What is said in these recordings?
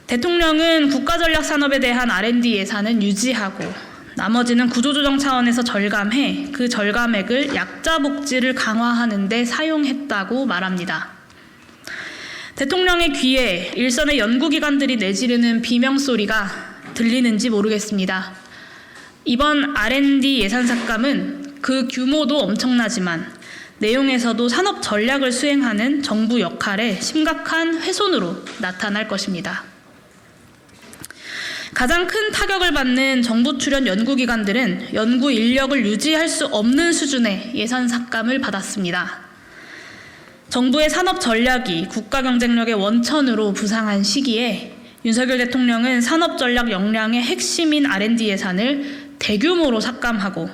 대통령은 국가전략산업에 대한 R&D 예산은 유지하고 나머지는 구조조정 차원에서 절감해 그 절감액을 약자 복지를 강화하는 데 사용했다고 말합니다. 대통령의 귀에 일선의 연구기관들이 내지르는 비명소리가 들리는지 모르겠습니다. 이번 R&D 예산 삭감은 그 규모도 엄청나지만 내용에서도 산업 전략을 수행하는 정부 역할에 심각한 훼손으로 나타날 것입니다. 가장 큰 타격을 받는 정부 출연 연구기관들은 연구 인력을 유지할 수 없는 수준의 예산 삭감을 받았습니다. 정부의 산업 전략이 국가 경쟁력의 원천으로 부상한 시기에 윤석열 대통령은 산업 전략 역량의 핵심인 R&D 예산을 대규모로 삭감하고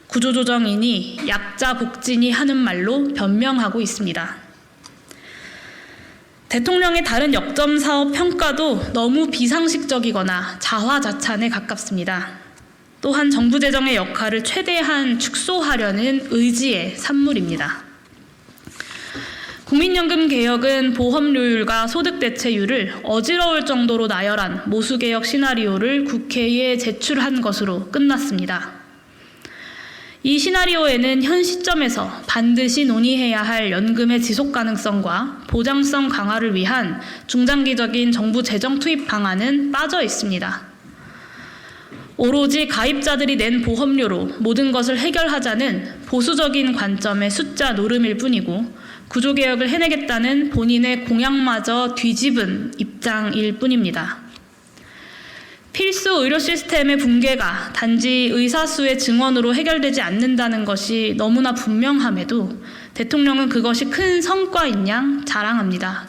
구조조정이니 약자 복지니 하는 말로 변명하고 있습니다. 대통령의 다른 역점 사업 평가도 너무 비상식적이거나 자화자찬에 가깝습니다. 또한 정부 재정의 역할을 최대한 축소하려는 의지의 산물입니다. 국민연금 개혁은 보험료율과 소득대체율을 어지러울 정도로 나열한 모수개혁 시나리오를 국회에 제출한 것으로 끝났습니다. 이 시나리오에는 현 시점에서 반드시 논의해야 할 연금의 지속 가능성과 보장성 강화를 위한 중장기적인 정부 재정 투입 방안은 빠져 있습니다. 오로지 가입자들이 낸 보험료로 모든 것을 해결하자는 보수적인 관점의 숫자 노름일 뿐이고 구조개혁을 해내겠다는 본인의 공약마저 뒤집은 입장일 뿐입니다. 필수 의료 시스템의 붕괴가 단지 의사수의 증언으로 해결되지 않는다는 것이 너무나 분명함에도 대통령은 그것이 큰 성과인 양 자랑합니다.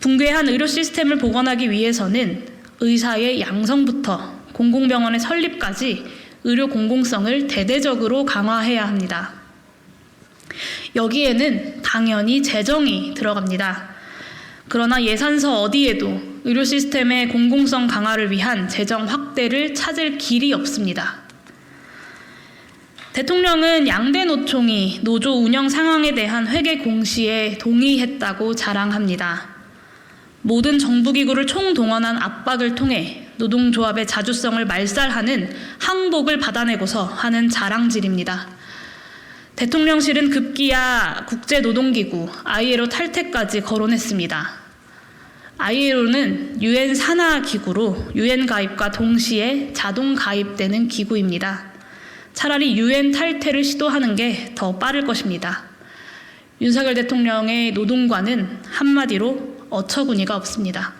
붕괴한 의료 시스템을 복원하기 위해서는 의사의 양성부터 공공병원의 설립까지 의료 공공성을 대대적으로 강화해야 합니다. 여기에는 당연히 재정이 들어갑니다. 그러나 예산서 어디에도 의료 시스템의 공공성 강화를 위한 재정 확대를 찾을 길이 없습니다. 대통령은 양대 노총이 노조 운영 상황에 대한 회계 공시에 동의했다고 자랑합니다. 모든 정부기구를 총동원한 압박을 통해 노동조합의 자주성을 말살하는 항복을 받아내고서 하는 자랑질입니다. 대통령실은 급기야 국제노동기구 ILO 탈퇴까지 거론했습니다. ILO는 UN 산하 기구로 UN 가입과 동시에 자동 가입되는 기구입니다. 차라리 UN 탈퇴를 시도하는 게 더 빠를 것입니다. 윤석열 대통령의 노동과는 한마디로 어처구니가 없습니다.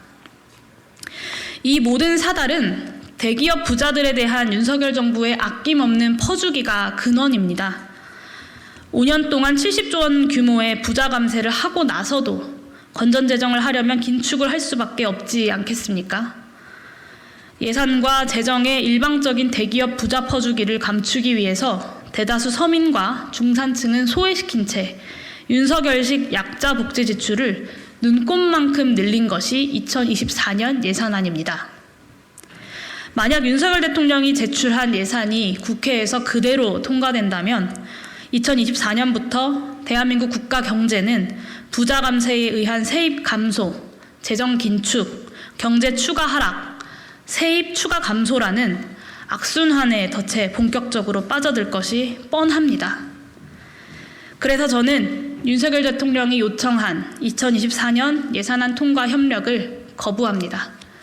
이 모든 사달은 대기업 부자들에 대한 윤석열 정부의 아낌없는 퍼주기가 근원입니다. 5년 동안 70조 원 규모의 부자 감세를 하고 나서도 건전재정을 하려면 긴축을 할 수밖에 없지 않겠습니까? 예산과 재정의 일방적인 대기업 부자 퍼주기를 감추기 위해서 대다수 서민과 중산층은 소외시킨 채 윤석열식 약자 복지 지출을 눈꼽만큼 늘린 것이 2024년 예산안입니다. 만약 윤석열 대통령이 제출한 예산이 국회에서 그대로 통과된다면 2024년부터 대한민국 국가 경제는 부자 감세에 의한 세입 감소, 재정 긴축, 경제 추가 하락, 세입 추가 감소라는 악순환의 덫에 본격적으로 빠져들 것이 뻔합니다. 그래서 저는 윤석열 대통령이 요청한 2024년 예산안 통과 협력을 거부합니다.